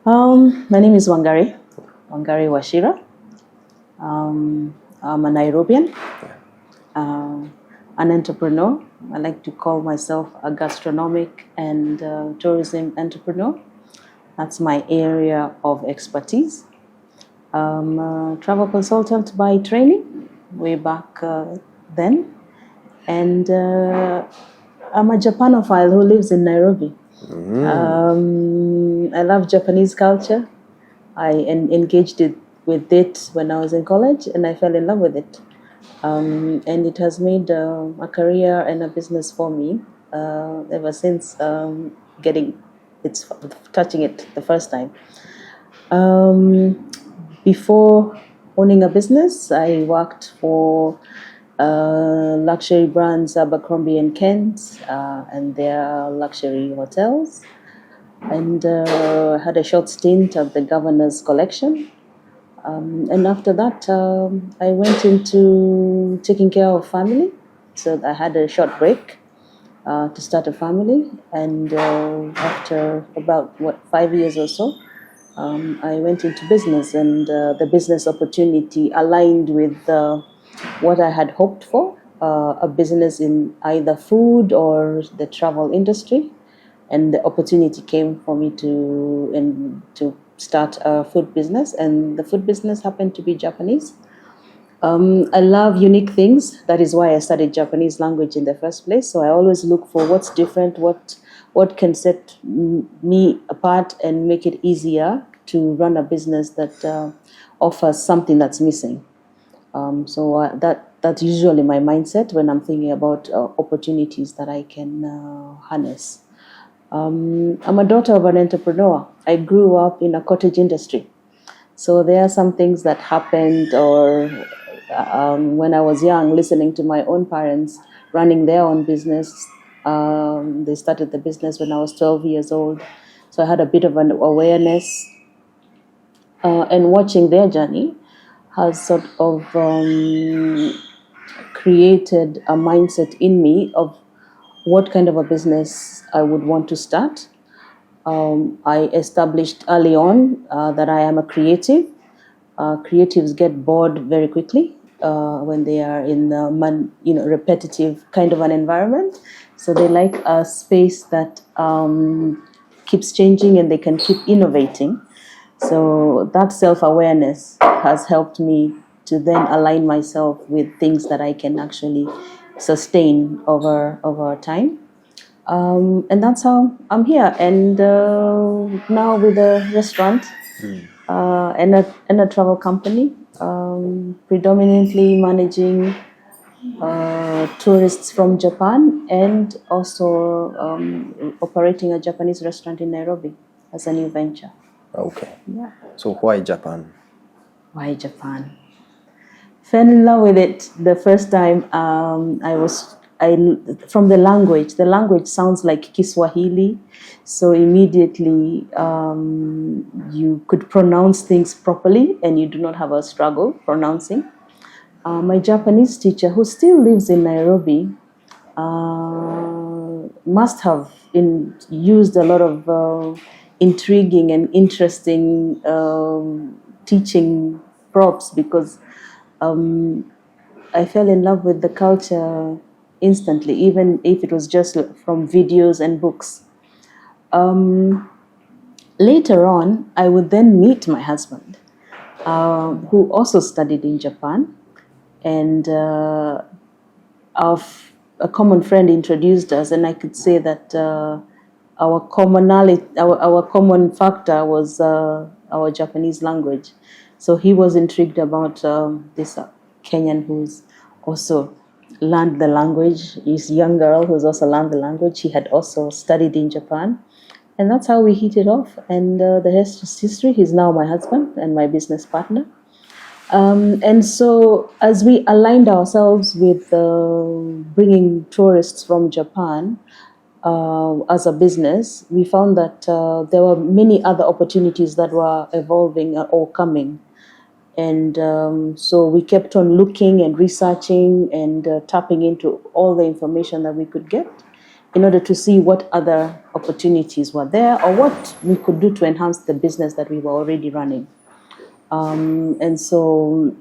My name is Wangari Wachira. I'm a Nairobian, an entrepreneur. I like to call myself a gastronomic and tourism entrepreneur. That's my area of expertise. I'm a travel consultant by training, way back then. And I'm a Japanophile who lives in Nairobi. I love Japanese culture. I engaged with it when I was in college, and I fell in love with it. And it has made a career and a business for me ever since touching it the first time. Before owning a business, I worked for luxury brands Abercrombie and Kent and their luxury hotels, and had a short stint at the Governor's Collection. And after that, I went into taking care of family. So I had a short break to start a family. And after about 5 years or so, I went into business, and the business opportunity aligned with what I had hoped for, a business in either food or the travel industry. And the opportunity came for me to start a food business, and the food business happened to be Japanese. I love unique things. That is why I studied Japanese language in the first place. So I always look for what's different, what can set me apart and make it easier to run a business that offers something that's missing. That's usually my mindset when I'm thinking about opportunities that I can harness. I'm a daughter of an entrepreneur. I grew up in a cottage industry. So there are some things that happened when I was young, listening to my own parents running their own business. They started the business when I was 12 years old. So I had a bit of an awareness. And watching their journey has sort of created a mindset in me of what kind of a business I would want to start. I established early on that I am a creative. Creatives get bored very quickly when they are in a repetitive kind of an environment. So they like a space that keeps changing and they can keep innovating. So that self-awareness has helped me to then align myself with things that I can actually sustain over time. And that's how I'm here. And now with a restaurant and a travel company, predominantly managing tourists from Japan, and also operating a Japanese restaurant in Nairobi as a new venture. Okay. Yeah. So why Japan? Why Japan? Fell in love with it the first time. From the language. The language sounds like Kiswahili, so immediately you could pronounce things properly, and you do not have a struggle pronouncing. My Japanese teacher, who still lives in Nairobi, must have used a lot of intriguing and interesting teaching props, because I fell in love with the culture instantly, even if it was just from videos and books. Later on, I would then meet my husband, who also studied in Japan, and a common friend introduced us, and I could say that our common factor was our Japanese language. So he was intrigued about this Kenyan who's also learned the language. This young girl who's also learned the language. She had also studied in Japan. And that's how we hit it off. And the rest is history. He's now my husband and my business partner. And so as we aligned ourselves with bringing tourists from Japan as a business, we found that there were many other opportunities that were evolving or coming. And so we kept on looking and researching and tapping into all the information that we could get in order to see what other opportunities were there or what we could do to enhance the business that we were already running. And so,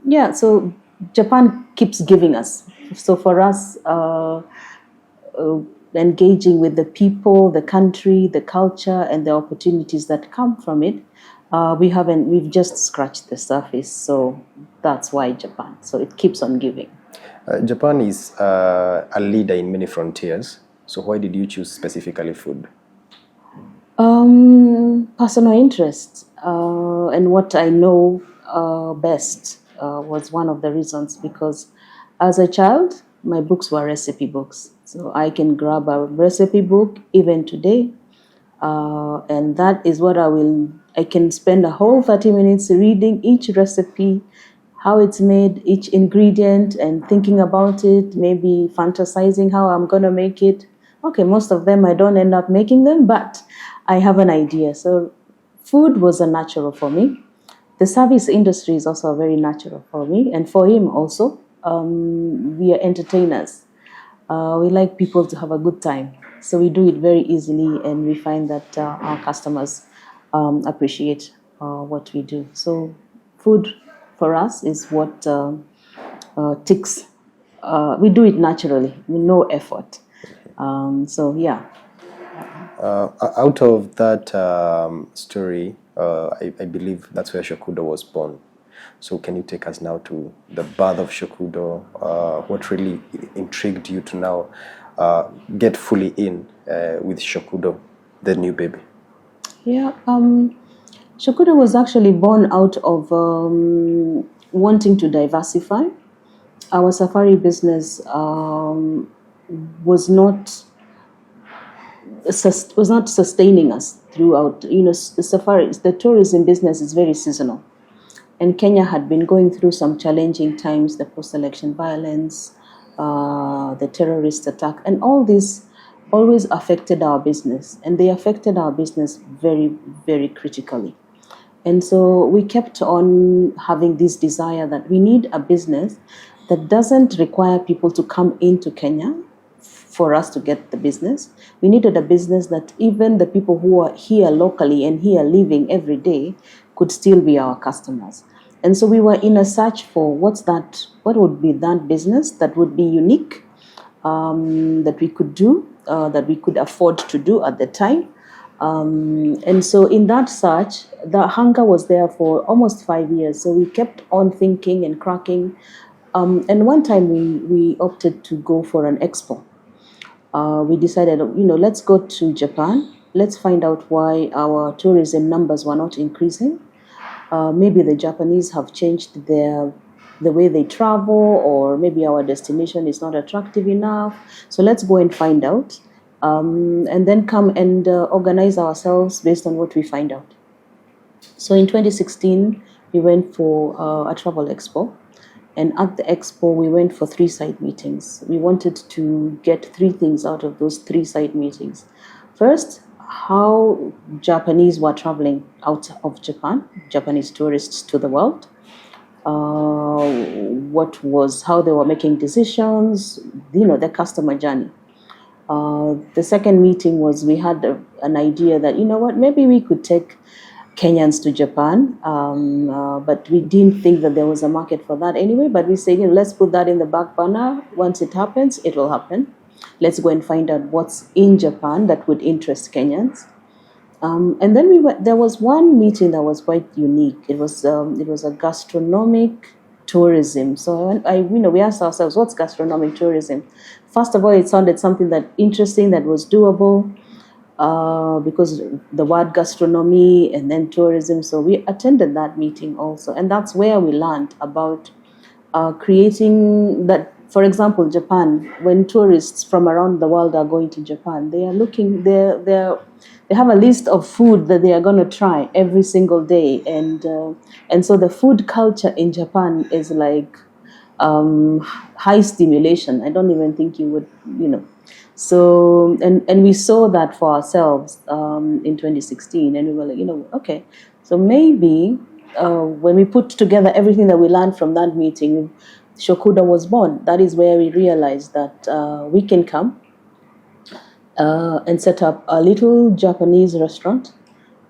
yeah, so Japan keeps giving us. So for us, engaging with the people, the country, the culture, and the opportunities that come from it, we've just scratched the surface. So that's why Japan. So it keeps on giving. Japan is a leader in many frontiers. So why did you choose specifically food? Personal interest and what I know best was one of the reasons, because as a child, my books were recipe books. So I can grab a recipe book even today, and that is what I can spend a whole 30 minutes reading each recipe, how it's made, each ingredient, and thinking about it, maybe fantasizing how I'm going to make it. Okay, most of them I don't end up making them, but I have an idea. So food was a natural for me. The service industry is also very natural for me, and for him also. We are entertainers. We like people to have a good time. So we do it very easily, and we find that our customers appreciate what we do. So food for us is what ticks. We do it naturally, with no effort. So yeah. Out of that story, I believe that's where Shokudo was born. So can you take us now to the birth of Shokudo? What really intrigued you to now get fully in with Shokudo, the new baby? Yeah, Shokudo was actually born out of wanting to diversify. Our safari business was not sustaining us throughout. The tourism business is very seasonal. And Kenya had been going through some challenging times, the post-election violence, the terrorist attack, and all this always affected our business. And they affected our business very, very critically. And so we kept on having this desire that we need a business that doesn't require people to come into Kenya for us to get the business. We needed a business that even the people who are here locally and here living every day could still be our customers. And so we were in a search for what would be that business that would be unique, that we could do, that we could afford to do at the time. And so in that search, the hunger was there for almost 5 years. So we kept on thinking and cracking. And one time we opted to go for an expo. We decided, let's go to Japan. Let's find out why our tourism numbers were not increasing. Maybe the Japanese have changed the way they travel, or maybe our destination is not attractive enough. So let's go and find out, and then come and organize ourselves based on what we find out. So in 2016, we went for a travel expo. And at the expo, we went for 3 side meetings. We wanted to get 3 things out of those 3 side meetings. First, how Japanese were traveling out of Japan, Japanese tourists to the world. How they were making decisions, the customer journey. The second meeting was we had an idea that, maybe we could take Kenyans to Japan, but we didn't think that there was a market for that anyway. But we said, let's put that in the back burner. Once it happens, it will happen. Let's go and find out what's in Japan that would interest Kenyans. And then there was one meeting that was quite unique. It was a gastronomic tourism. So we asked ourselves, what's gastronomic tourism? First of all, it sounded something that interesting, that was doable. Because the word gastronomy and then tourism. So we attended that meeting also. And that's where we learned about creating that. For example, Japan, when tourists from around the world are going to Japan, they are looking, they have a list of food that they are going to try every single day. And so the food culture in Japan is like high stimulation. I don't even think you would, So, and we saw that for ourselves in 2016, and we were like, okay, so maybe when we put together everything that we learned from that meeting, Shokudo was born. That is where we realized that we can come and set up a little Japanese restaurant,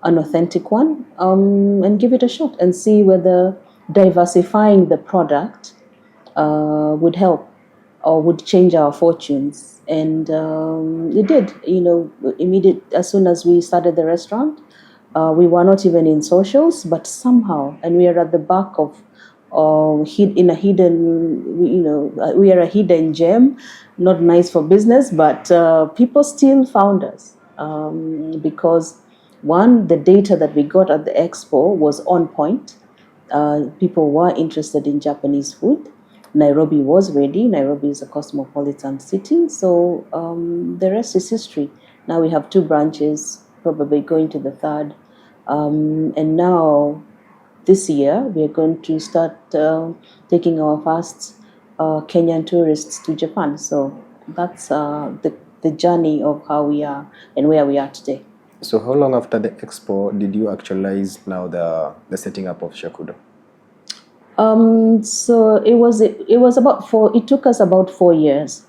an authentic one, and give it a shot and see whether diversifying the product would help or would change our fortunes. And it did. As soon as we started the restaurant, we were not even in socials, but somehow, and we are at the back of, in a hidden, we are a hidden gem, not nice for business, but people still found us because one, the data that we got at the expo was on point. People were interested in Japanese food. Nairobi was ready. Nairobi is a cosmopolitan city, so the rest is history. Now we have 2 branches, probably going to the 3rd. And now, this year, we are going to start taking our first Kenyan tourists to Japan. So that's the journey of how we are and where we are today. So how long after the expo did you actualize now the setting up of Shokudo? So it was about 4. It took us about 4 years.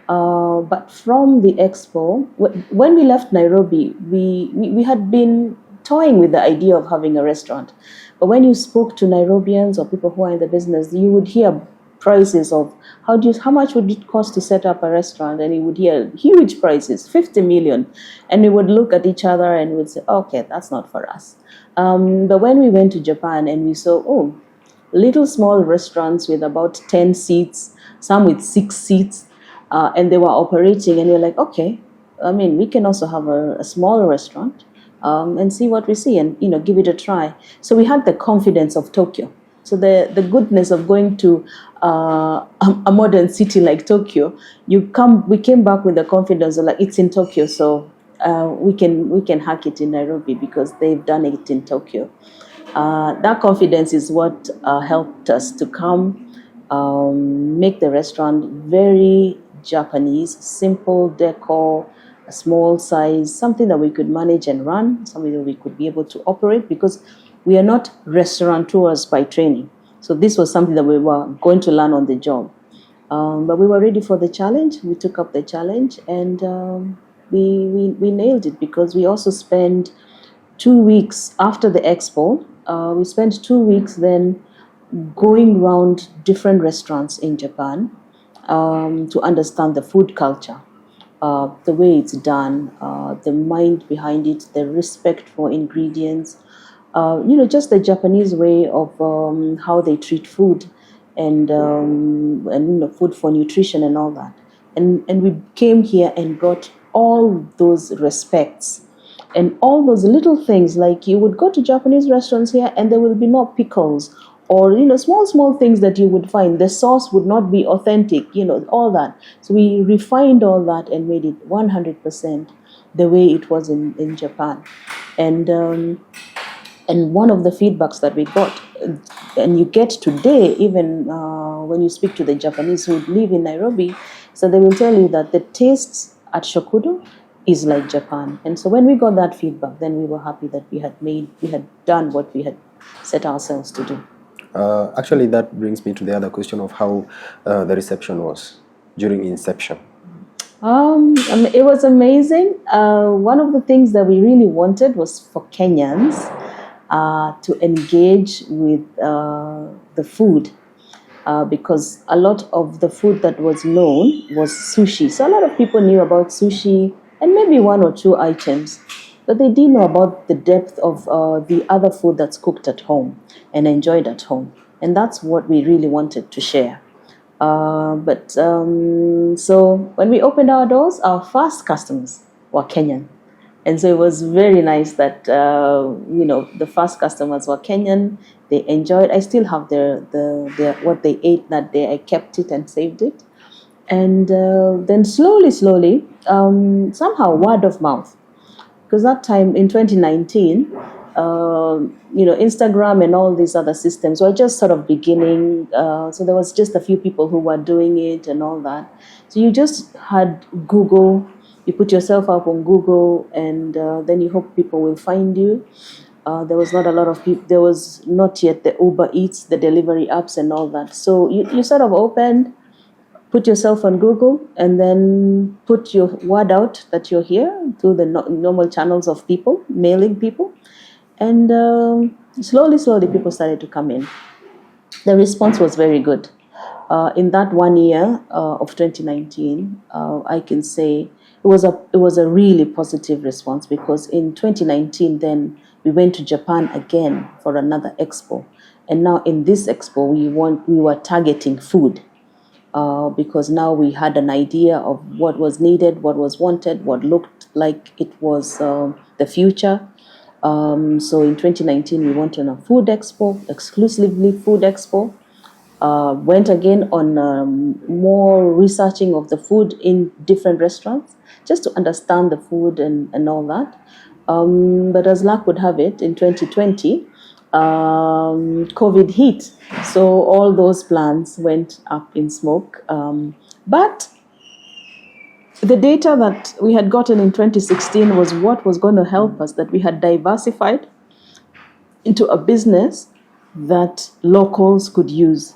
But from the expo, when we left Nairobi, we had been toying with the idea of having a restaurant. But when you spoke to Nairobians or people who are in the business, you would hear prices of how much would it cost to set up a restaurant, and you would hear huge prices, 50 million, and we would look at each other and would say, okay, that's not for us. But when we went to Japan and we saw little small restaurants with about 10 seats, some with 6 seats, and they were operating, and we were like, okay, we can also have a small restaurant and see what we see, and give it a try. So we had the confidence of Tokyo. So the goodness of going to a modern city like Tokyo, we came back with the confidence of, like, it's in Tokyo, so we can hack it in Nairobi because they've done it in Tokyo. That confidence is what helped us to come, make the restaurant very Japanese, simple decor, a small size, something that we could manage and run, something that we could be able to operate, because we are not restaurateurs by training. So this was something that we were going to learn on the job. But we were ready for the challenge. We took up the challenge, and we nailed it, because we also spent 2 weeks after the expo. We spent 2 weeks then going around different restaurants in Japan to understand the food culture, the way it's done, the mind behind it, the respect for ingredients, just the Japanese way of how they treat food, and food for nutrition and all that. And we came here and brought all those respects and all those little things, like you would go to Japanese restaurants here and there will be no pickles, or small things that you would find. The sauce would not be authentic, all that. So we refined all that and made it 100% the way it was in Japan. And one of the feedbacks that we got, and you get today, even when you speak to the Japanese who live in Nairobi, so they will tell you that the tastes at Shokudo is like Japan. And so when we got that feedback, then we were happy that we had done what we had set ourselves to do. Actually, that brings me to the other question of how the reception was during inception. It was amazing. One of the things that we really wanted was for Kenyans to engage with the food, because a lot of the food that was known was sushi. So a lot of people knew about sushi and maybe 1 or 2 items, but they didn't know about the depth of the other food that's cooked at home and enjoyed at home. And that's what we really wanted to share. So when we opened our doors, our first customers were Kenyan. And so it was very nice that, the first customers were Kenyan. They enjoyed. I still have their what they ate that day. I kept it and saved it. And then slowly, somehow word of mouth. Because that time in 2019, Instagram and all these other systems were just sort of beginning. So there was just a few people who were doing it and all that. So you just had Google. You put yourself up on Google, and then you hope people will find you. There was not a lot of people. There was not yet the Uber Eats, the delivery apps and all that. So you sort of opened, put yourself on Google, and then put your word out that you're here through the normal channels of people, mailing people. And slowly, people started to come in. The response was very good. In that 1 year of 2019, I can say it was a really positive response, because in 2019 then we went to Japan again for another expo, and now in this expo we were targeting food, because now we had an idea of what was needed, what was wanted, what looked like it was the future. So in 2019 we went on a food expo, exclusively food expo. Went again on more researching of the food in different restaurants, just to understand the food and all that. But as luck would have it, in 2020, COVID hit. So all those plans went up in smoke. But the data that we had gotten in 2016 was what was going to help us, that we had diversified into a business that locals could use.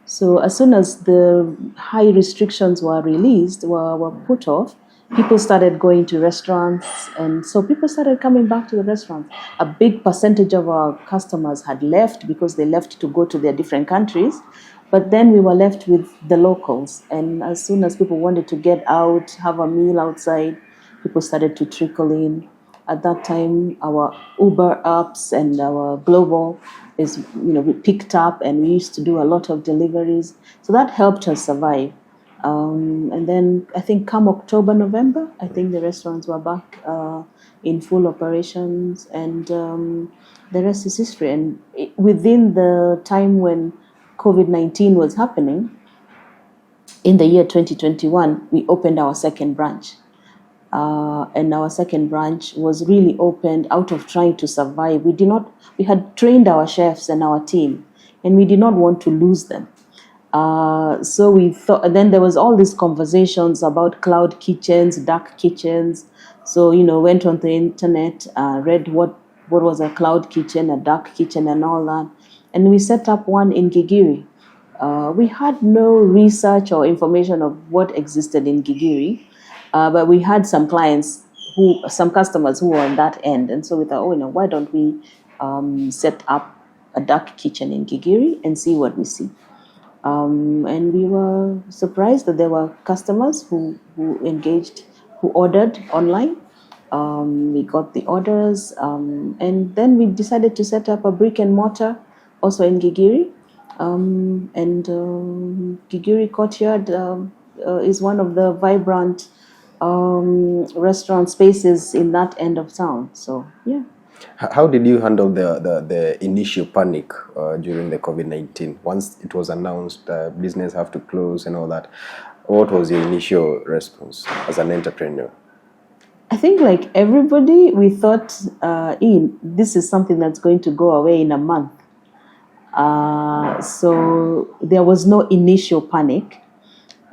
So as soon as the high restrictions were released, were put off, people started going to restaurants, and so people started coming back to the restaurants. A big percentage of our customers had left because they left to go to their different countries, but then we were left with the locals. And as soon as people wanted to get out, have a meal outside, people started to trickle in. At that time, our Uber apps and our global we picked up, and we used to do a lot of deliveries. So that helped us survive. And then I think come October, November, I think the restaurants were back in full operations, and the rest is history. And within the time when COVID-19 was happening, in the year 2021, we opened our second branch. And our second branch was really opened out of trying to survive. We had trained our chefs and our team, and we did not want to lose them. So we thought, and then there was all these conversations about cloud kitchens, dark kitchens. So, went on the internet, read what was a cloud kitchen, a dark kitchen, and all that. And we set up one in Gigiri. We had no research or information of what existed in Gigiri. But we had some customers who were on that end. And so we thought, why don't we set up a dark kitchen in Gigiri and see what we see. And we were surprised that there were customers who engaged, who ordered online. We got the orders. And then we decided to set up a brick and mortar also in Gigiri. And Gigiri Courtyard is one of the vibrant restaurant spaces in that end of town. So yeah. How did you handle the initial panic during the COVID-19? Once it was announced business have to close and all that, what was your initial response as an entrepreneur? I think like everybody, we thought this is something that's going to go away in a month. So there was no initial panic.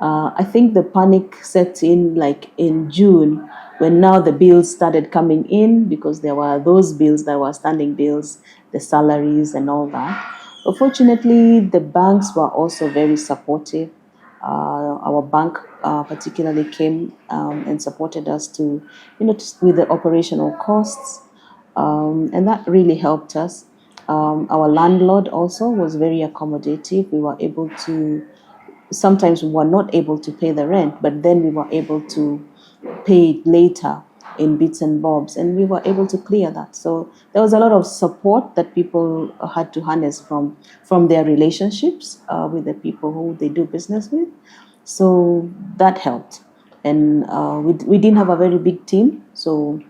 I think the panic set in like in June, when now the bills started coming in, because there were those bills that were standing bills, the salaries and all that. But fortunately, the banks were also very supportive. Our bank particularly came and supported us to, with the operational costs, and that really helped us. Our landlord also was very accommodative. We were able to. Sometimes we were not able to pay the rent, but then we were able to pay it later in bits and bobs, and we were able to clear that. So there was a lot of support that people had to harness from their relationships with the people who they do business with. So that helped. And we didn't have a very big team, so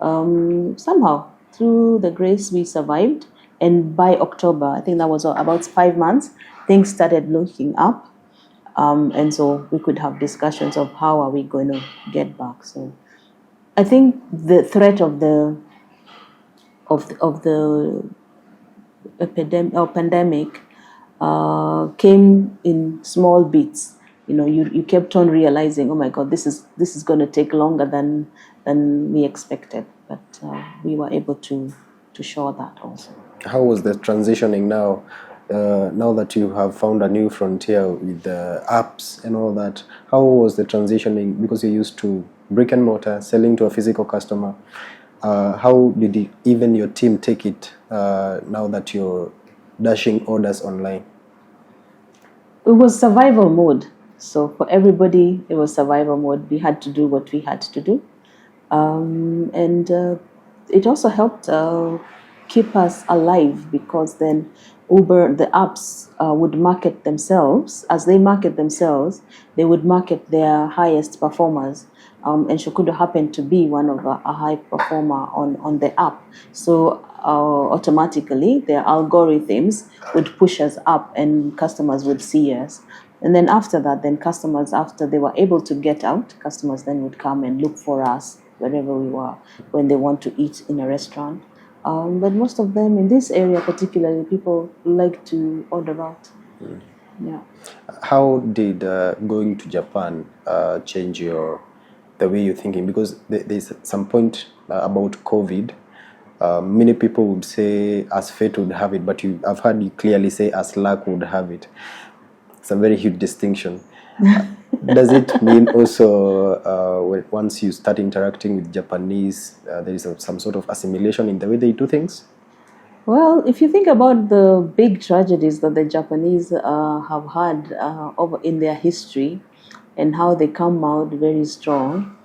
somehow through the grace we survived. And by October, I think that was about 5 months, things started looking up. And so we could have discussions of how are we going to get back. So I think the threat of the pandemic came in small bits. You kept on realizing, oh my God, this is going to take longer than we expected. But we were able to shore that also. How was the transitioning now? now that you have found a new frontier with the apps and all that, how was the transitioning? Because you're used to brick and mortar, selling to a physical customer. How did even your team take it now that you're dashing orders online? It was survival mode. So for everybody, it was survival mode. We had to do what we had to do. And it also helped keep us alive, because then Uber, the apps would market themselves. As they market themselves, they would market their highest performers. And Shokudo happened to be one of a high performer on the app. So automatically, their algorithms would push us up and customers would see us. And then after that, then customers, after they were able to get out, customers then would come and look for us wherever we were when they want to eat in a restaurant. But most of them in this area particularly, people like to order out. Yeah. How did going to Japan change the way you're thinking? Because there's some point about COVID. Many people would say as fate would have it, but I've heard you clearly say as luck would have it. It's a very huge distinction. Does it mean also once you start interacting with Japanese, there is some sort of assimilation in the way they do things? Well, if you think about the big tragedies that the Japanese have had over in their history, and how they come out very strong,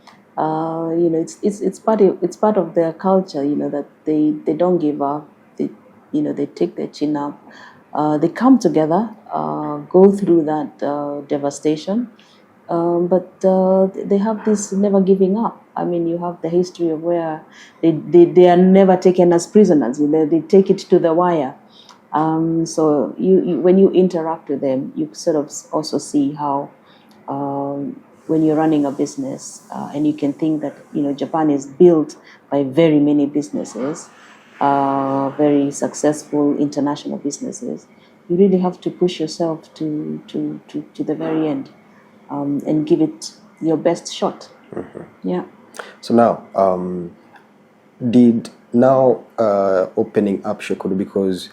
it's part of their culture. That they don't give up. They take their chin up. They come together, go through that devastation, but they have this never giving up. I mean, you have the history of where they are never taken as prisoners. They take it to the wire. So you when you interact with them, you sort of also see how when you're running a business, and you can think that Japan is built by very many businesses, very successful international businesses. You really have to push yourself to the very end, and give it your best shot. Mm-hmm. Yeah. So now, did now opening up Shokudo, because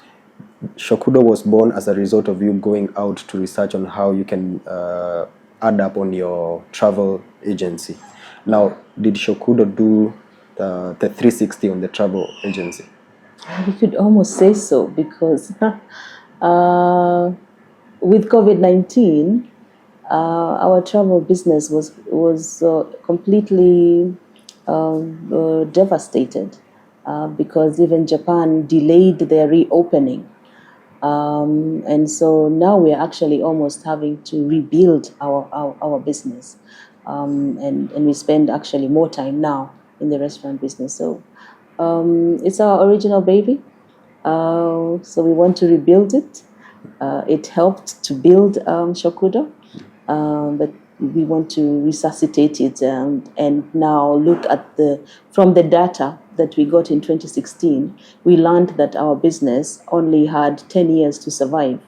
Shokudo was born as a result of you going out to research on how you can add up on your travel agency. Now, did Shokudo do the 360 on the travel agency? You could almost say so, because with COVID-19, our travel business was completely devastated, because even Japan delayed their reopening. And so now we are actually almost having to rebuild our business. And we spend actually more time now in the restaurant business. So it's our original baby. So we want to rebuild it. It helped to build Shokudo, but we want to resuscitate it and now look at from the data that we got in 2016, we learned that our business only had 10 years to survive.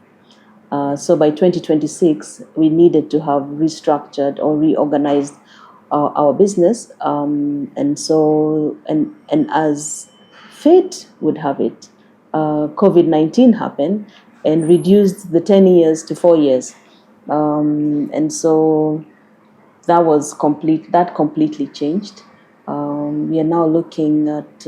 So by 2026, we needed to have restructured or reorganized our business. And as fate would have it, COVID-19 happened and reduced the 10 years to 4 years. And so that was completely changed. We are now looking at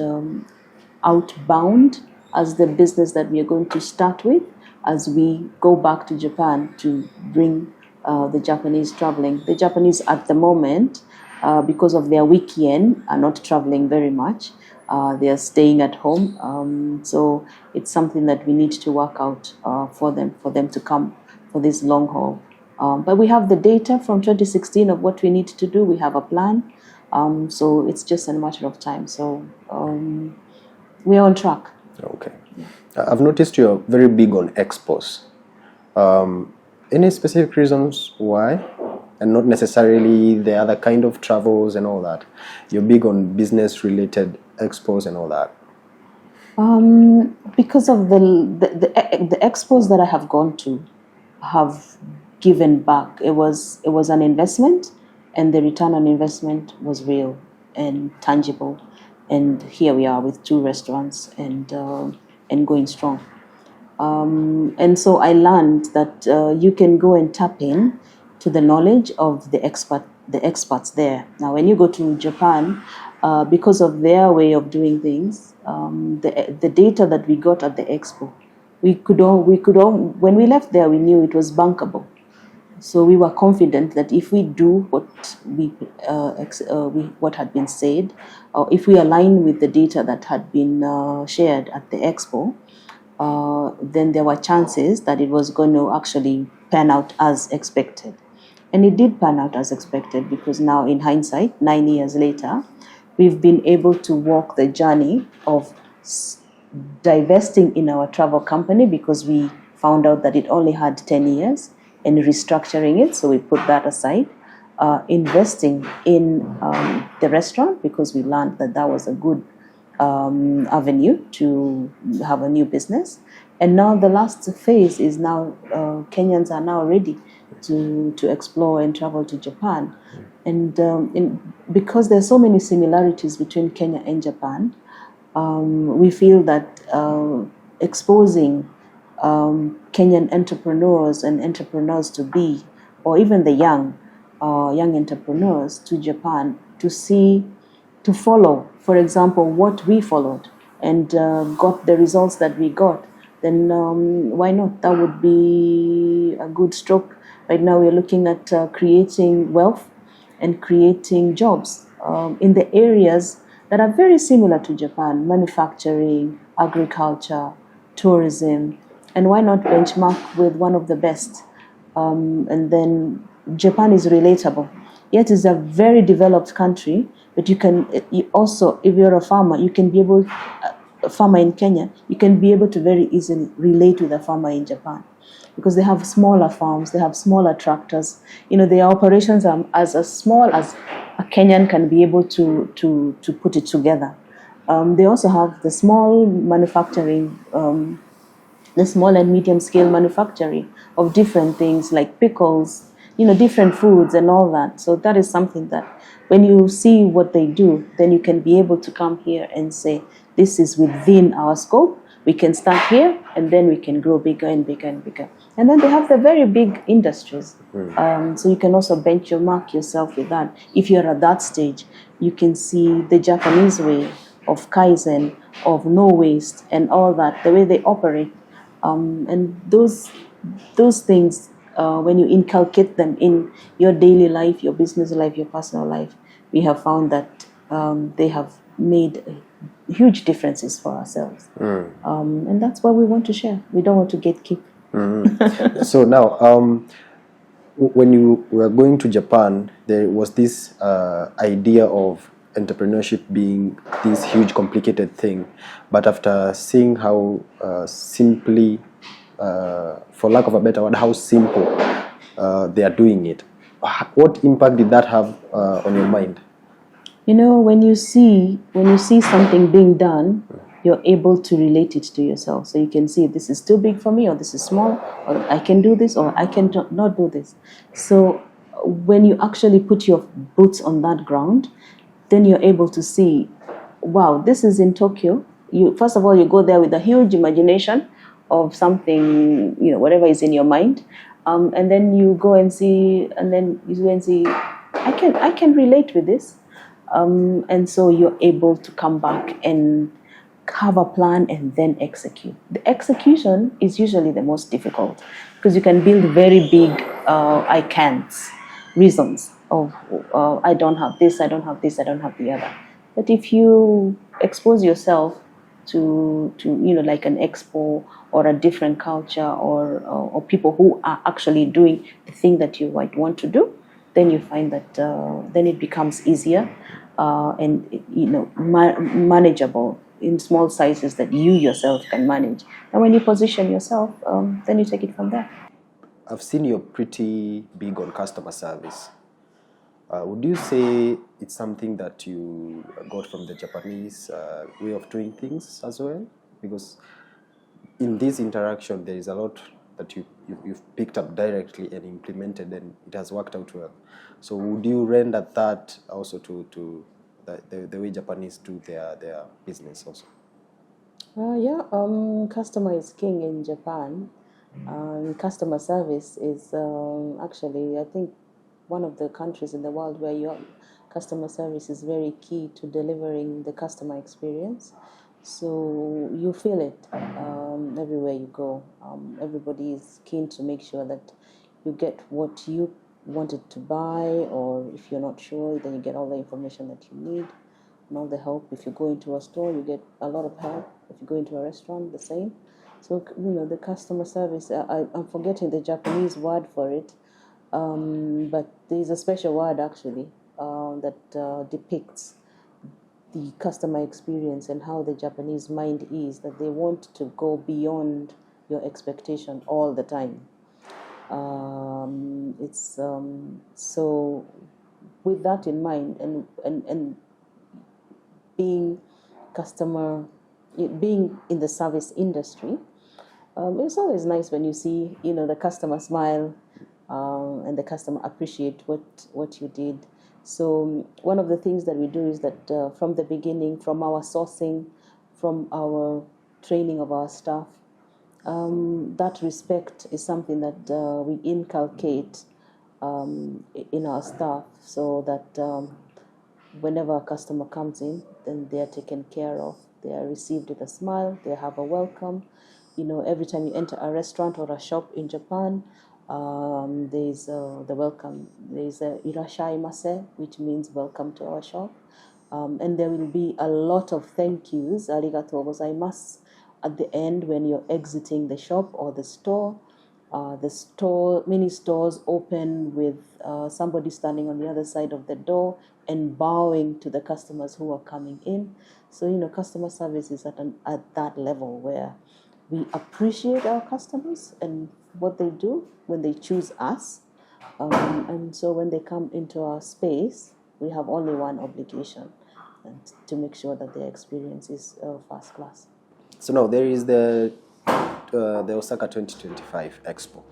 outbound as the business that we are going to start with as we go back to Japan to bring the Japanese traveling. The Japanese at the moment, because of their weak yen, are not traveling very much. They are staying at home. So it's something that we need to work out for them to come for this long haul. But we have the data from 2016 of what we need to do. We have a plan. So it's just a matter of time. So we're on track. Okay. I've noticed you're very big on expos. Any specific reasons why? And not necessarily the other kind of travels and all that. You're big on business-related expos and all that. Because of the expos that I have gone to have given back. It was an investment, and the return on investment was real and tangible. And here we are with 2 restaurants and going strong. And so I learned that you can go and tap in to the knowledge of the experts there. Now, when you go to Japan, because of their way of doing things, the data that we got at the expo, when we left there, we knew it was bankable. So we were confident that if we do what had been said, or if we align with the data that had been shared at the expo, then there were chances that it was going to actually pan out as expected. And it did pan out as expected, because now, in hindsight, 9 years later, we've been able to walk the journey of divesting in our travel company, because we found out that it only had 10 years, and restructuring it. So we put that aside. Investing in the restaurant, because we learned that that was a good avenue to have a new business. And now the last phase is now Kenyans are now ready to explore and travel to Japan. And because there's so many similarities between Kenya and Japan, we feel that exposing Kenyan entrepreneurs and entrepreneurs to be, or even the young entrepreneurs to Japan, to follow, for example, what we followed, and got the results that we got, then why not? That would be a good stroke. Right now, we're looking at creating wealth and creating jobs in the areas that are very similar to Japan: manufacturing, agriculture, tourism, and why not benchmark with one of the best? And then Japan is relatable. Yet it's a very developed country, but you also, if you're a farmer, you can be able, a farmer in Kenya, you can be able to very easily relate with a farmer in Japan, because they have smaller farms, they have smaller tractors. Their operations are as small as a Kenyan can be able to put it together. They also have the small manufacturing, the small and medium scale manufacturing of different things like pickles, different foods and all that. So that is something that when you see what they do, then you can be able to come here and say, this is within our scope. We can start here, and then we can grow bigger and bigger and bigger. And then they have the very big industries. So you can also benchmark yourself with that. If you're at that stage, you can see the Japanese way of Kaizen, of no waste and all that, the way they operate. And those things, when you inculcate them in your daily life, your business life, your personal life, we have found that they have made huge differences for ourselves. And that's what we want to share. We don't want to gatekeep. So now, when you were going to Japan, there was this idea of entrepreneurship being this huge complicated thing, but after seeing how simply, for lack of a better word, how simple they are doing it, what impact did that have on your mind? When you see something being done, you're able to relate it to yourself. So you can see, this is too big for me, or this is small, or I can do this, or I can not do this. So when you actually put your boots on that ground, then you're able to see, wow, this is in Tokyo. First of all, you go there with a huge imagination of something, whatever is in your mind, and then you go and see, I can relate with this. And so you're able to come back and have a plan and then execute. The execution is usually the most difficult, because you can build very big I can't reasons of I don't have this, I don't have this, I don't have the other. But if you expose yourself to like an expo or a different culture, or people who are actually doing the thing that you might want to do, then you find that then it becomes easier and manageable in small sizes that you yourself can manage. And when you position yourself, then you take it from there. I've seen you're pretty big on customer service. Would you say it's something that you got from the Japanese way of doing things as well? Because in this interaction, there is a lot that you've picked up directly and implemented, and it has worked out well. So would you render that also to the way Japanese do their business also? Yeah, customer is king in Japan. Customer service is actually, I think, one of the countries in the world where your customer service is very key to delivering the customer experience. So you feel it everywhere you go. Everybody is keen to make sure that you get what you wanted to buy, or if you're not sure, then you get all the information that you need and all the help. If you go into a store, you get a lot of help. If you go into a restaurant, the same. So, the customer service, I'm forgetting the Japanese word for it, but there's a special word actually that depicts the customer experience and how the Japanese mind is, that they want to go beyond your expectation all the time. It's so with that in mind, and being customer being in the service industry, it's always nice when you see the customer smile, and the customer appreciate what you did. So one of the things that we do is that from the beginning, from our sourcing, from our training of our staff, that respect is something that we inculcate in our staff, so that whenever a customer comes in, then they are taken care of. They are received with a smile. They have a welcome. Every time you enter a restaurant or a shop in Japan, there's the welcome. There's a irashaimase, which means welcome to our shop. And there will be a lot of thank yous, arigatou gozaimasu, at the end when you're exiting the shop or the store. Many stores open with somebody standing on the other side of the door and bowing to the customers who are coming in. So, customer service is at that level where we appreciate our customers and what they do when they choose us. And so when they come into our space, we have only one obligation, and to make sure that their experience is first class. So now there is the Osaka 2025 Expo.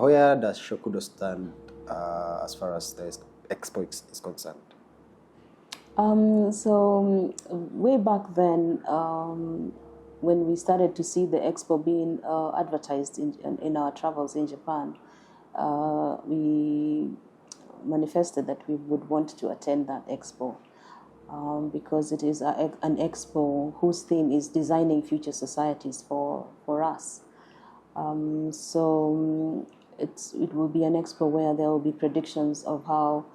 Where does Shokudo stand as far as the Expo is concerned? So way back then, when we started to see the expo being advertised in our travels in Japan, we manifested that we would want to attend that expo, because it is an expo whose theme is designing future societies for us. So it will be an expo where there will be predictions of how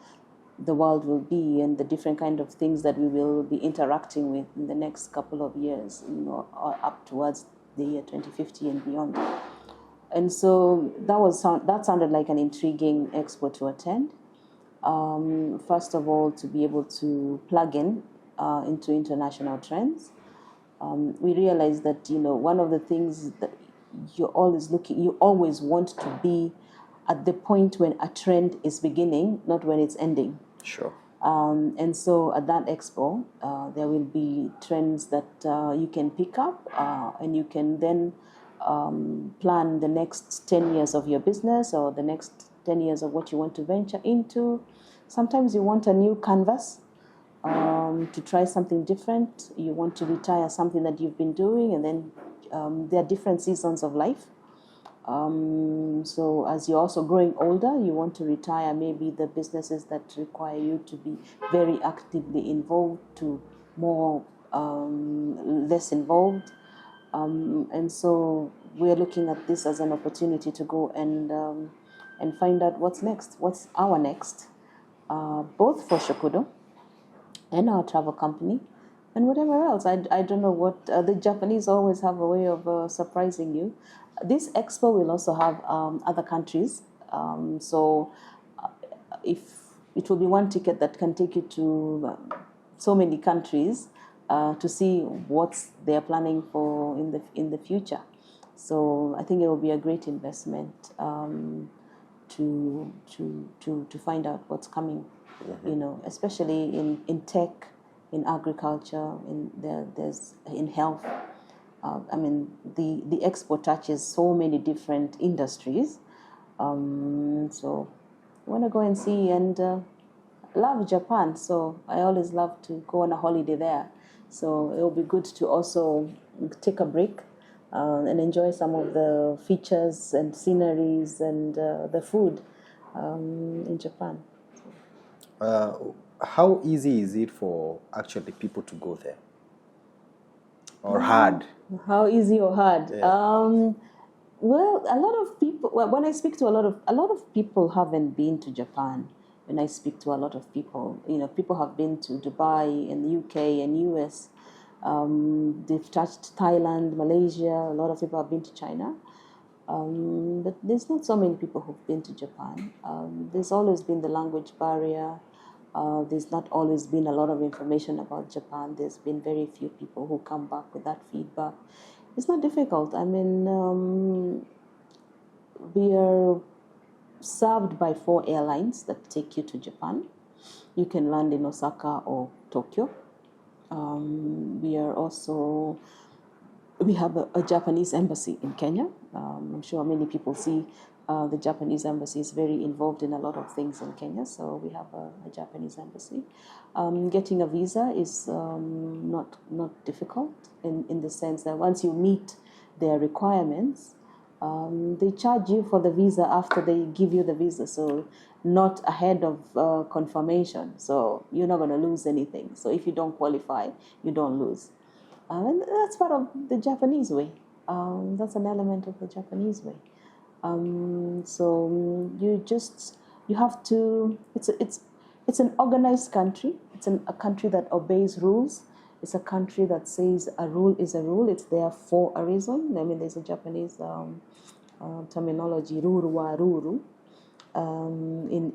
the world will be and the different kind of things that we will be interacting with in the next couple of years, or up towards the year 2050 and beyond. And so that sounded like an intriguing expo to attend. First of all, to be able to plug in into international trends. We realized that one of the things that you always want to be at the point when a trend is beginning, not when it's ending. Sure. And so at that expo, there will be trends that you can pick up, and you can then plan the next 10 years of your business, or the next 10 years of what you want to venture into. Sometimes you want a new canvas, to try something different. You want to retire something that you've been doing, and then there are different seasons of life. So as you're also growing older, you want to retire maybe the businesses that require you to be very actively involved, to more less involved. And so we're looking at this as an opportunity to go and find out what's next, what's our next, both for Shokudo and our travel company, and whatever else. I don't know what the Japanese always have a way of surprising you. This expo will also have other countries, so if it will be one ticket that can take you to so many countries to see what they are planning for in the future. So I think it will be a great investment to find out what's coming. Especially in tech, in agriculture, there's in health. The expo touches so many different industries. So I want to go and see, and love Japan. So I always love to go on a holiday there. So it will be good to also take a break and enjoy some of the features and sceneries and the food in Japan. How easy is it for actually people to go there? Or hard? How easy or hard? Yeah. Well, a lot of people. Well, when I speak to a lot of people haven't been to Japan. When I speak to a lot of people, people have been to Dubai and the UK and US. They've touched Thailand, Malaysia. A lot of people have been to China. But there's not so many people who've been to Japan. There's always been the language barrier. There's not always been a lot of information about Japan. There's been very few people who come back with that feedback. It's not difficult. I mean, we are served by 4 airlines that take you to Japan. You can land in Osaka or Tokyo. We have a Japanese embassy in Kenya. I'm sure many people see the Japanese embassy is very involved in a lot of things in Kenya, so we have a Japanese embassy. Getting a visa is not difficult in the sense that once you meet their requirements, they charge you for the visa after they give you the visa, so not ahead of confirmation. So you're not going to lose anything. So if you don't qualify, you don't lose. And that's part of the Japanese way. That's an element of the Japanese way. So you have to. It's an organized country. It's a country that obeys rules. It's a country that says a rule is a rule. It's there for a reason. I mean, there's a Japanese terminology, ruru wa ruru.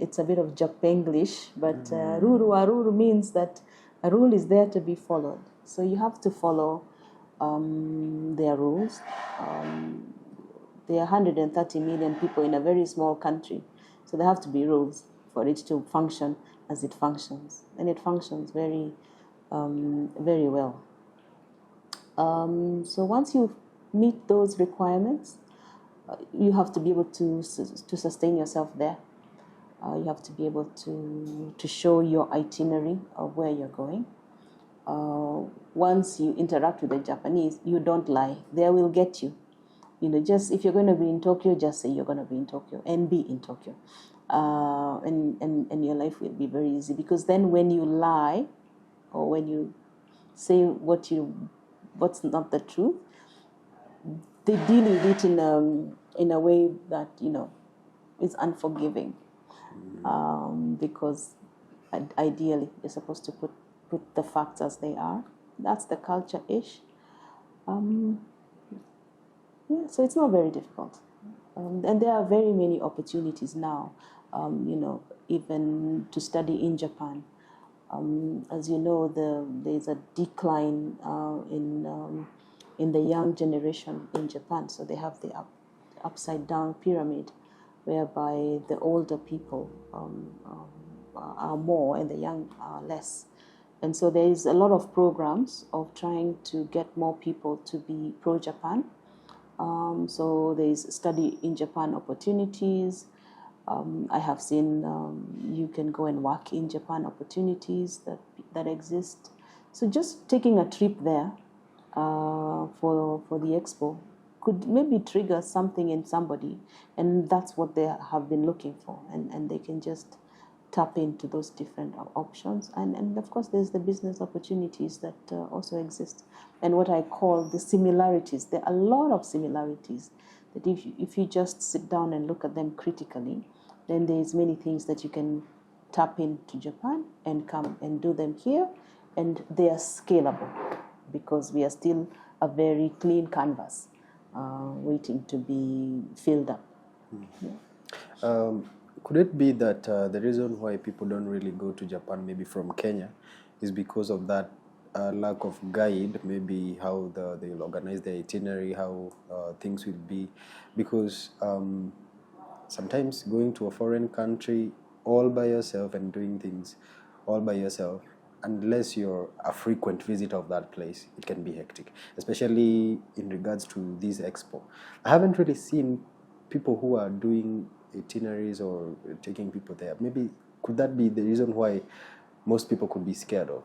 It's a bit of Japanglish, but ruru wa ruru means that a rule is there to be followed. So you have to follow their rules. There are 130 million people in a very small country, so there have to be rules for it to function as it functions, and it functions very, very well. So once you meet those requirements, you have to be able to sustain yourself there. You have to be able to show your itinerary of where you're going. Once you interact with the Japanese, you don't lie. They will get you. Just if you're going to be in Tokyo, just say you're going to be in Tokyo and be in Tokyo. And your life will be very easy, because then when you lie or when you say what's not the truth, they deal with it in a way that is unforgiving, because ideally you're supposed to put the facts as they are. That's the culture-ish. So it's not very difficult. And there are very many opportunities now, even to study in Japan. As you know, there's a decline in the young generation in Japan. So they have the upside-down pyramid, whereby the older people are more and the young are less. And so there is a lot of programs of trying to get more people to be pro-Japan. So there is study in Japan opportunities. I have seen you can go and work in Japan opportunities that exist. So just taking a trip there for the expo could maybe trigger something in somebody, and that's what they have been looking for, and they can just tap into those different options. And of course, there's the business opportunities that also exist, and what I call the similarities. There are a lot of similarities that if you just sit down and look at them critically, then there's many things that you can tap into Japan and come and do them here, and they are scalable because we are still a very clean canvas waiting to be filled up. Yeah. Could it be that the reason why people don't really go to Japan, maybe from Kenya, is because of that lack of guide, maybe how they'll organize their itinerary, how things will be? Because sometimes going to a foreign country all by yourself and doing things all by yourself, unless you're a frequent visitor of that place, it can be hectic, especially in regards to this expo. I haven't really seen people who are doing itineraries or taking people there. Maybe could that be the reason why most people could be scared of?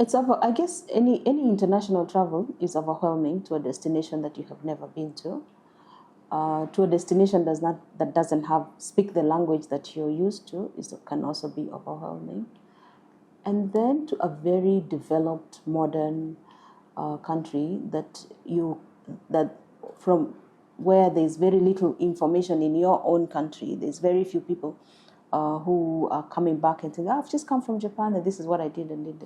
I guess any international travel is overwhelming to a destination that you have never been to a destination that doesn't have speak the language that you're used to can also be overwhelming. And then to a very developed modern country that from where there's very little information in your own country, there's very few people who are coming back and saying, I've just come from Japan and this is what I did and did.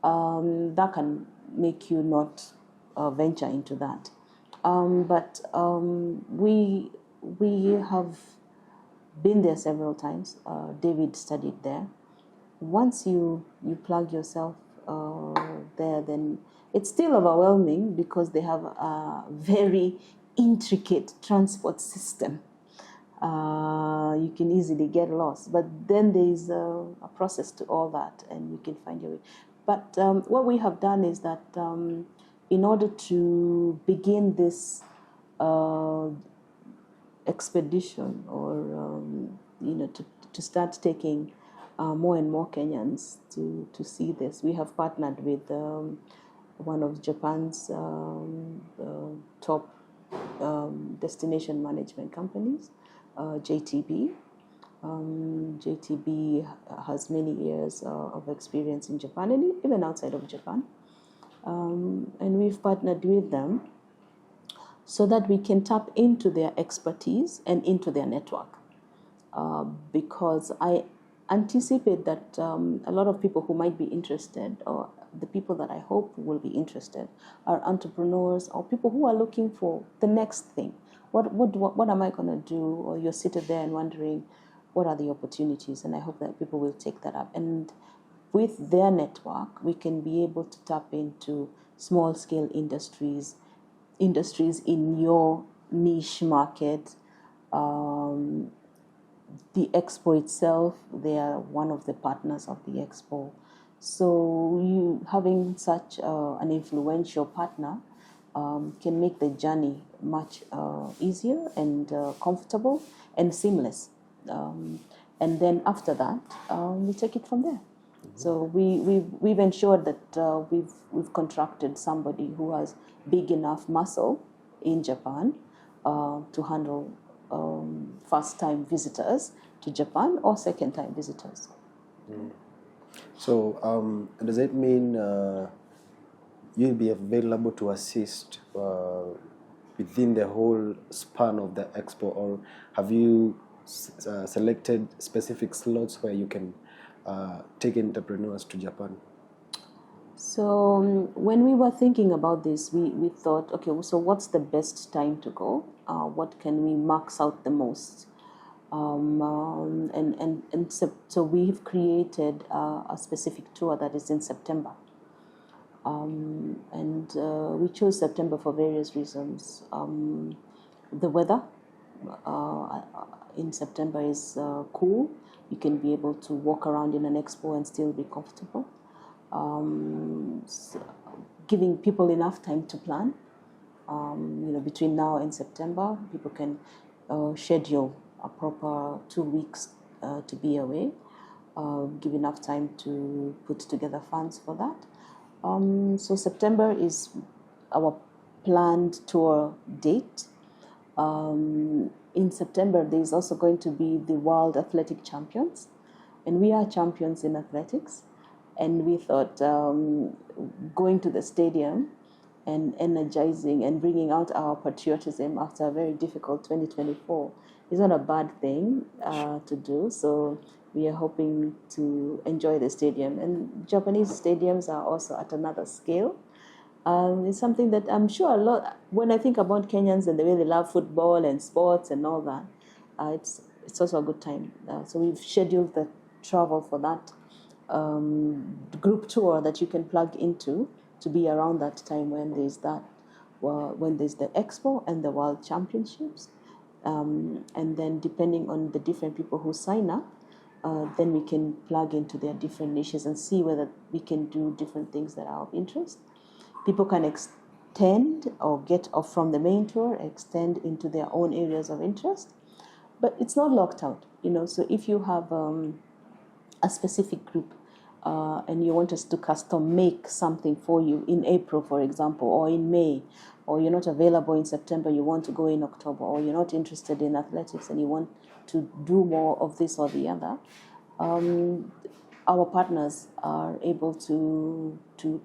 That can make you not venture into that. But we have been there several times. David studied there. Once you plug yourself there, then it's still overwhelming because they have a very intricate transport system. You can easily get lost, but then there is a process to all that, and you can find your way. But what we have done is that in order to begin this expedition, or to start taking more and more Kenyans to see this, we have partnered with one of Japan's top destination management companies, JTB. JTB has many years of experience in Japan and even outside of Japan. And we've partnered with them so that we can tap into their expertise and into their network. Because I anticipate that a lot of people who might be interested, or the people that I hope will be interested, are entrepreneurs or people who are looking for the next thing. What am I going to do? Or you're seated there and wondering, what are the opportunities? And I hope that people will take that up. And with their network, we can be able to tap into small-scale industries in your niche market. The Expo itself, they are one of the partners of the Expo. So you having such an influential partner can make the journey much easier and comfortable and seamless. And then after that, we take it from there. Mm-hmm. So we've ensured that we've contracted somebody who has big enough muscle in Japan to handle first-time visitors to Japan or second-time visitors. Mm. So does it mean you'll be available to assist within the whole span of the Expo, or have you selected specific slots where you can take entrepreneurs to Japan? So when we were thinking about this, we thought, okay, so what's the best time to go? What can we max out the most? So we've created a specific tour that is in September. We chose September for various reasons. The weather in September is cool. You can be able to walk around in an expo and still be comfortable. Giving people enough time to plan. Between now and September, people can schedule a proper 2 weeks to be away. Give enough time to put together funds for that. So September is our planned tour date. In September, there is also going to be the World Athletic Champions, and we are champions in athletics. And we thought going to the stadium and energizing and bringing out our patriotism after a very difficult 2024 is not a bad thing to do. So we are hoping to enjoy the stadium. And Japanese stadiums are also at another scale. It's something that I'm sure a lot, when I think about Kenyans and the way they love football and sports and all that, it's also a good time. So we've scheduled the travel for that group tour that you can plug into to be around that time when there's the Expo and the World Championships. And then depending on the different people who sign up, then we can plug into their different niches and see whether we can do different things that are of interest. People can extend or get off from the main tour, extend into their own areas of interest, but it's not locked out, So if you have a specific group and you want us to custom make something for you in April, for example, or in May, or you're not available in September, you want to go in October, or you're not interested in athletics and you want to do more of this or the other, our partners are able to do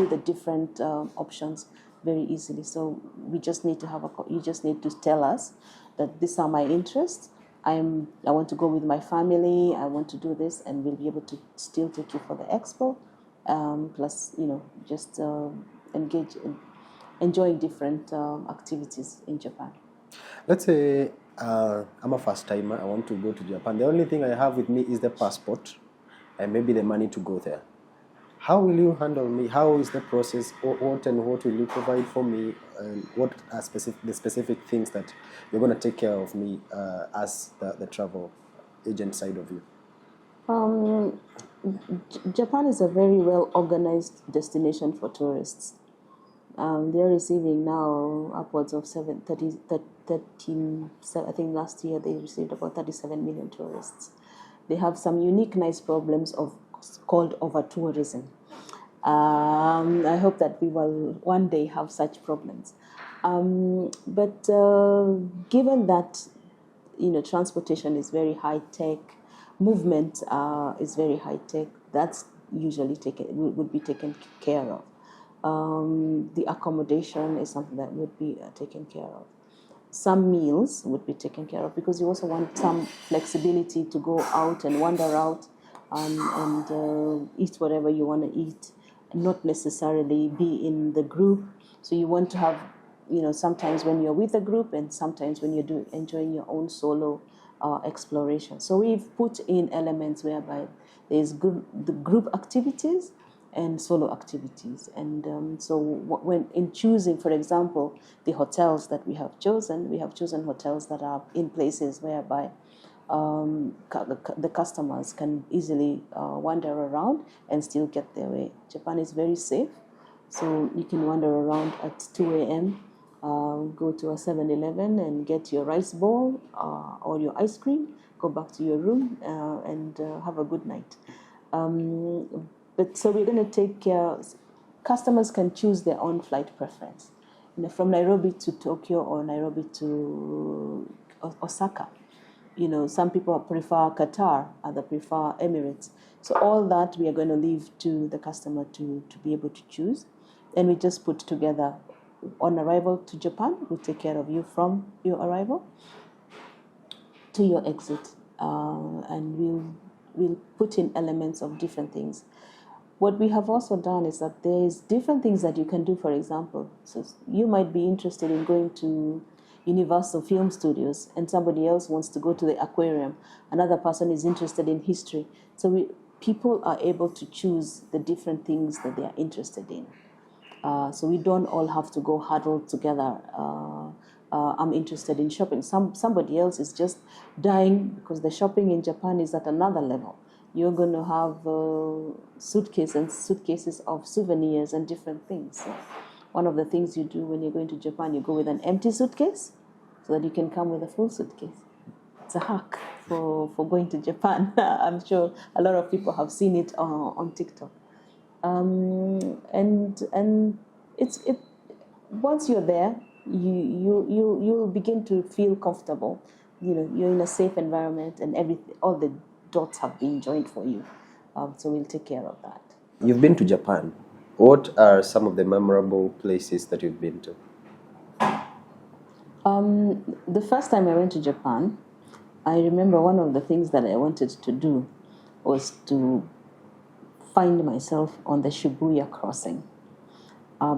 the different options very easily. So we just need to you just need to tell us that these are my interests. I want to go with my family. I want to do this, and we'll be able to still take you for the expo. Plus, just enjoying different activities in Japan. Let's say I'm a first timer. I want to go to Japan. The only thing I have with me is the passport and maybe the money to go there. How will you handle me? How is the process? What will you provide for me? And what are the specific things that you're going to take care of me as the travel agent side of you? Japan is a very well organized destination for tourists. They're receiving now upwards of 13, I think last year they received about 37 million tourists. They have some unique, nice problems called over-tourism. I hope that we will one day have such problems. But given that transportation is very high tech, movement is very high tech, that's usually would be taken care of. The accommodation is something that would be taken care of. Some meals would be taken care of, because you also want some flexibility to go out and wander out and eat whatever you want to eat, not necessarily be in the group. So you want to have, sometimes when you're with a group and sometimes when you're enjoying your own solo exploration. So we've put in elements whereby there's the group activities and solo activities. And so when in choosing, for example, the hotels that we have chosen hotels that are in places whereby the customers can easily wander around and still get their way. Japan is very safe, so you can wander around at 2 a.m., go to a 7-Eleven and get your rice bowl or your ice cream, go back to your room and have a good night. But so we're going to take care. Customers can choose their own flight preference. From Nairobi to Tokyo or Nairobi to Osaka. Some people prefer Qatar, others prefer Emirates. So all that we are going to leave to the customer to be able to choose. And we just put together, on arrival to Japan, we'll take care of you from your arrival to your exit. And we'll put in elements of different things. What we have also done is that there's different things that you can do. For example, so you might be interested in going to Universal Film Studios and somebody else wants to go to the aquarium. Another person is interested in history. So people are able to choose the different things that they are interested in. So we don't all have to go huddled together. I'm interested in shopping. Somebody else is just dying because the shopping in Japan is at another level. You're going to have suitcases of souvenirs and different things. So one of the things you do when you're going to Japan, you go with an empty suitcase so that you can come with a full suitcase. It's a hack for going to Japan. I'm sure a lot of people have seen it on TikTok. And it once you're there, you begin to feel comfortable. You're in a safe environment, and all the dots have been joined for you. So we'll take care of that. You've been to Japan. What are some of the memorable places that you've been to? The first time I went to Japan, I remember one of the things that I wanted to do was to find myself on the Shibuya crossing.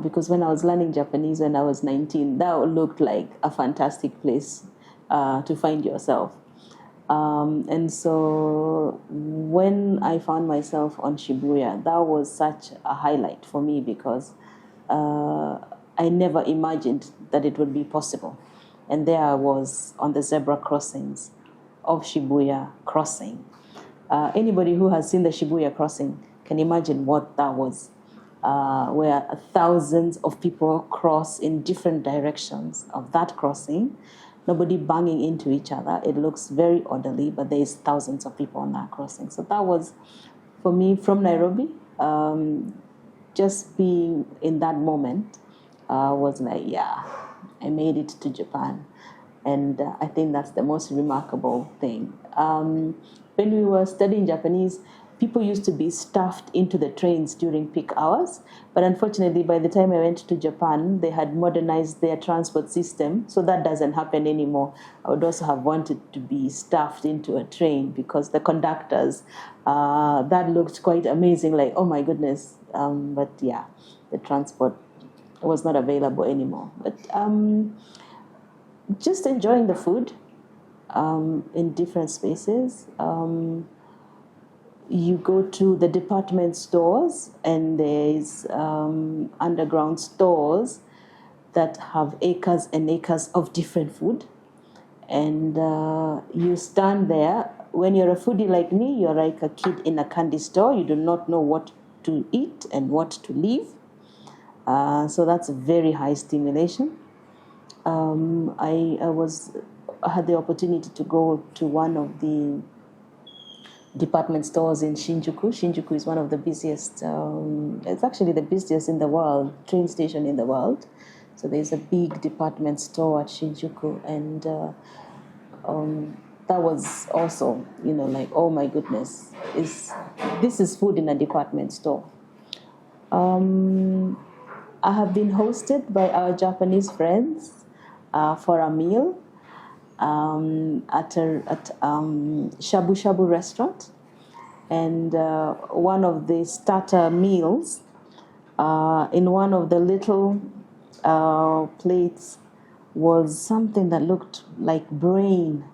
Because when I was learning Japanese when I was 19, that looked like a fantastic place to find yourself. And so when I found myself on Shibuya, that was such a highlight for me because I never imagined that it would be possible. And there I was on the zebra crossings of Shibuya crossing. Anybody who has seen the Shibuya crossing can imagine what that was, where thousands of people cross in different directions of that crossing. Nobody banging into each other. It looks very orderly, but there's thousands of people on that crossing. So that was for me, from Nairobi, just being in that moment was like, yeah, I made it to Japan. And I think that's the most remarkable thing. When we were studying Japanese, people used to be stuffed into the trains during peak hours. But unfortunately, by the time I went to Japan, they had modernized their transport system, so that doesn't happen anymore. I would also have wanted to be stuffed into a train because the conductors, that looked quite amazing, like, oh my goodness. But yeah, the transport was not available anymore. But just enjoying the food in different spaces. You go to the department stores, and there's underground stores that have acres and acres of different food. And you stand there. When you're a foodie like me, you're like a kid in a candy store. You do not know what to eat and what to leave. So that's a very high stimulation. I had the opportunity to go to one of the department stores in Shinjuku. Shinjuku is one of the busiest, it's actually the busiest in the world, train station in the world. So there's a big department store at Shinjuku, and that was also, like, oh my goodness, this is food in a department store. I have been hosted by our Japanese friends for a meal at Shabu Shabu restaurant, and one of the starter meals in one of the little plates was something that looked like brain,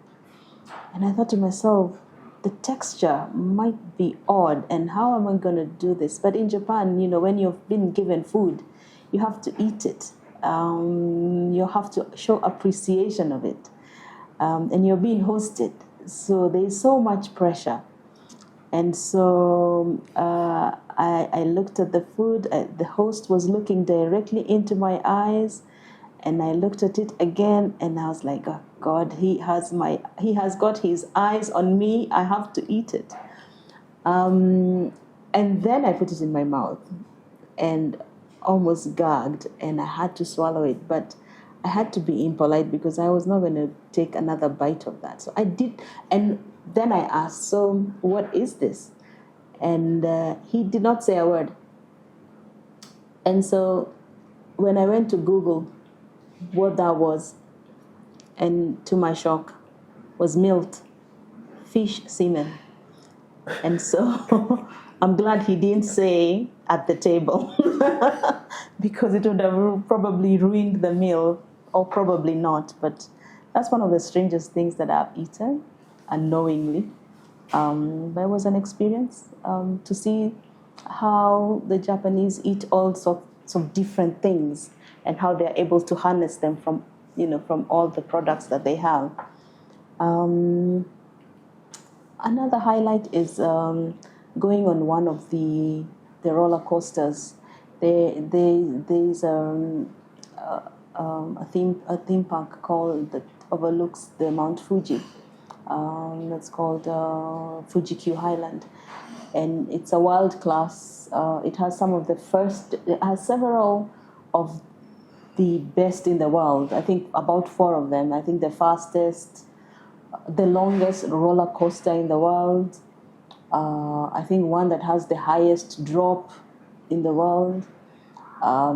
and I thought to myself, the texture might be odd, and how am I going to do this? But in Japan, when you've been given food, you have to eat it. You have to show appreciation of it. And you're being hosted. So there's so much pressure. And so I looked at the food. The host was looking directly into my eyes. And I looked at it again, and I was like, oh, God, he has got his eyes on me. I have to eat it. And then I put it in my mouth and almost gagged, and I had to swallow it. But I had to be impolite because I was not going to take another bite of that. So I did. And then I asked, so what is this? And he did not say a word. And so when I went to Google what that was, and to my shock, was milk, fish semen. And so I'm glad he didn't say at the table because it would have probably ruined the meal, or probably not. But that's one of the strangest things that I've eaten unknowingly. But it was an experience to see how the Japanese eat all sorts of different things, and how they're able to harness them from all the products that they have. Another highlight is going on one of the roller coasters. There's a theme park called that overlooks the Mount Fuji. That's called Fuji Q Highland, and it's a world class. It has several of the best in the world. I think about 4 of them. I think the fastest, the longest roller coaster in the world. I think one that has the highest drop in the world. I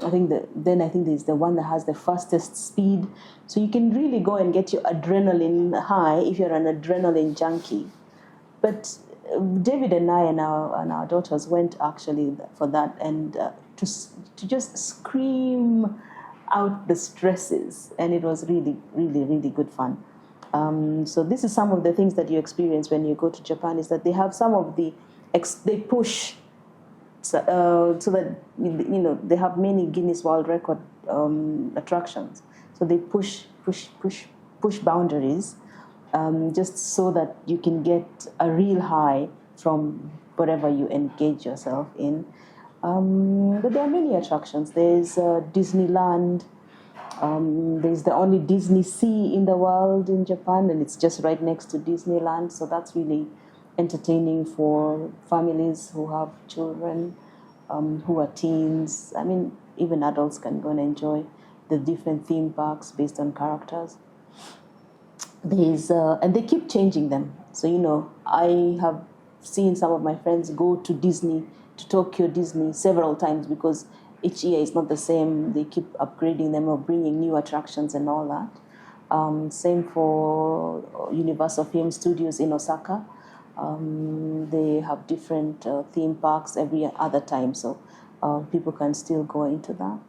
think there's the one that has the fastest speed. So you can really go and get your adrenaline high if you're an adrenaline junkie. But David and I and our daughters went actually for that, and to just scream out the stresses, and it was really, really, really good fun. So this is some of the things that you experience when you go to Japan, is that they have some of the they push so that they have many Guinness World Record attractions. So they push boundaries, just so that you can get a real high from whatever you engage yourself in. But there are many attractions. There's Disneyland. There's the only Disney Sea in the world in Japan, and it's just right next to Disneyland. So that's really entertaining for families who have children, who are teens. I mean, even adults can go and enjoy the different theme parks based on characters. And they keep changing them. So, I have seen some of my friends go to Disney, to Tokyo Disney, several times because each year is not the same. They keep upgrading them or bringing new attractions and all that. Same for Universal Film Studios in Osaka. They have different theme parks every other time, so people can still go into that.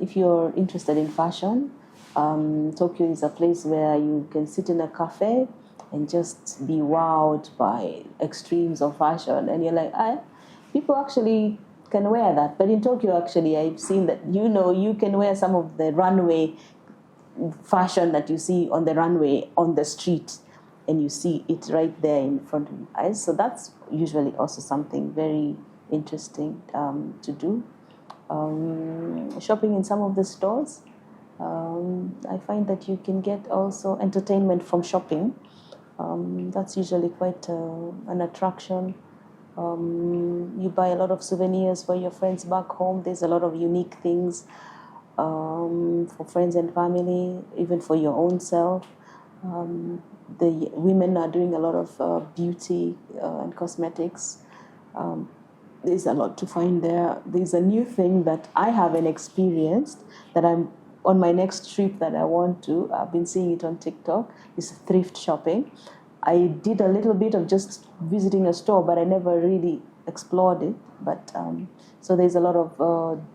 If you're interested in fashion, Tokyo is a place where you can sit in a cafe and just be wowed by extremes of fashion. And you're like, people actually can wear that. But in Tokyo, actually, I've seen that, you can wear some of the runway fashion that you see on the runway on the street, and you see it right there in front of your eyes. So that's usually also something very interesting to do. Shopping in some of the stores, I find that you can get also entertainment from shopping. That's usually quite an attraction. You buy a lot of souvenirs for your friends back home. There's a lot of unique things for friends and family, even for your own self. The women are doing a lot of beauty and cosmetics. There's a lot to find there. There's a new thing that I haven't experienced that I'm on my next trip that I want to. I've been seeing it on TikTok. It's thrift shopping. I did a little bit of just visiting a store, but I never really explored it. But so there's a lot of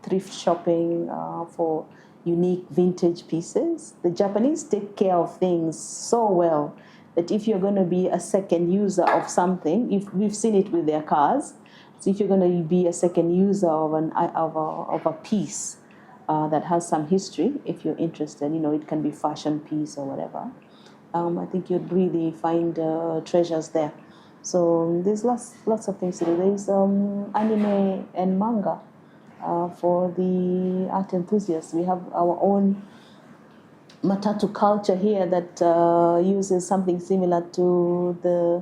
thrift shopping for unique vintage pieces. The Japanese take care of things so well that if you're going to be a second user of something, if we've seen it with their cars, so if you're going to be a second user of a piece that has some history, if you're interested, it can be fashion piece or whatever. I think you'd really find treasures there. So there's lots of things to do. There's anime and manga for the art enthusiasts. We have our own matatu culture here that uses something similar to the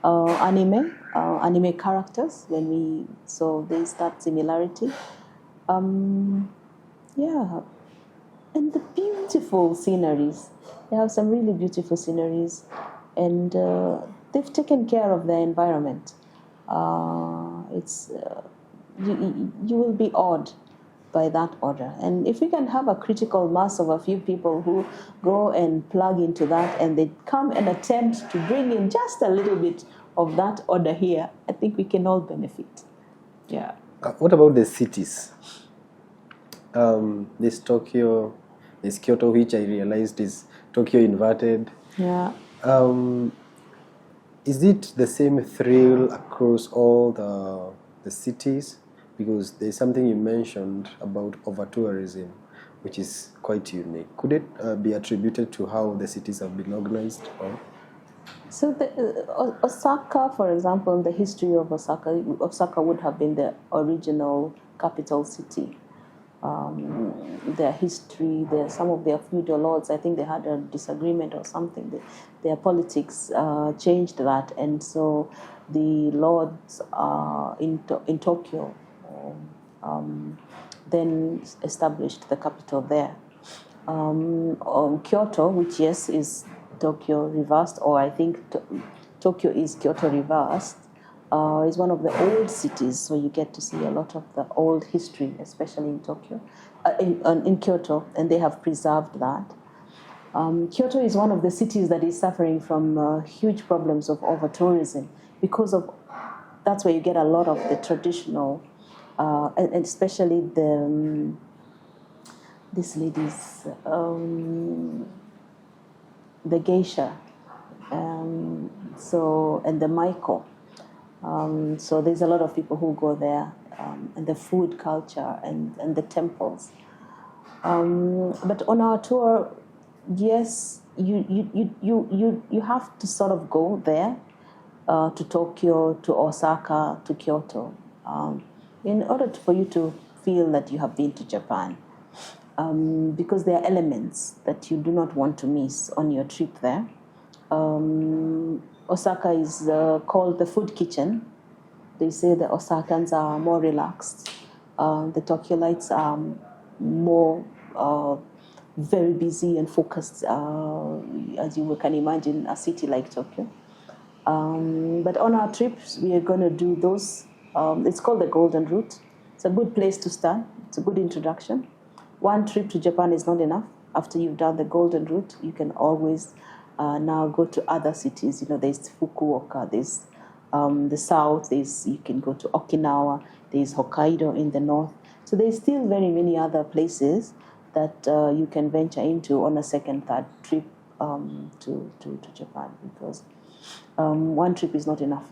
anime characters. So there's that similarity. Yeah, and the beautiful sceneries. They have some really beautiful sceneries, and they've taken care of their environment. It's you will be awed by that order. And if we can have a critical mass of a few people who go and plug into that, and they come and attempt to bring in just a little bit of that order here, I think we can all benefit. Yeah. What about the cities? This Tokyo, this Kyoto, which I realized is Tokyo inverted. Yeah. Is it the same thrill across all the cities? Because there's something you mentioned about over-tourism, which is quite unique. Could it be attributed to how the cities have been organized? Or? So Osaka, for example, the history of Osaka would have been the original capital city. Their history, some of their feudal lords, I think they had a disagreement or something. Their politics changed that, and so the lords in Tokyo then established the capital there. Kyoto, which yes is Tokyo reversed, or I think Tokyo is Kyoto reversed, is one of the old cities, so you get to see a lot of the old history, especially in Tokyo, in Kyoto, and they have preserved that. Kyoto is one of the cities that is suffering from huge problems of over-tourism because of that's where you get a lot of the traditional, and especially these ladies, the geisha, and the maiko. So there's a lot of people who go there, and the food culture and the temples. But on our tour, yes, you have to sort of go there to Tokyo, to Osaka, to Kyoto, in order for you to feel that you have been to Japan. Because there are elements that you do not want to miss on your trip there. Osaka is called the food kitchen. They say the Osakans are more relaxed. The Tokyolites are more very busy and focused, as you can imagine, a city like Tokyo. But on our trips, we are going to do those. It's called the Golden Route. It's a good place to start. It's a good introduction. One trip to Japan is not enough. After you've done the Golden Route, you can always now go to other cities. There's Fukuoka, there's the south, you can go to Okinawa, there's Hokkaido in the north. So there's still very many other places that you can venture into on a second, third trip to Japan, because one trip is not enough.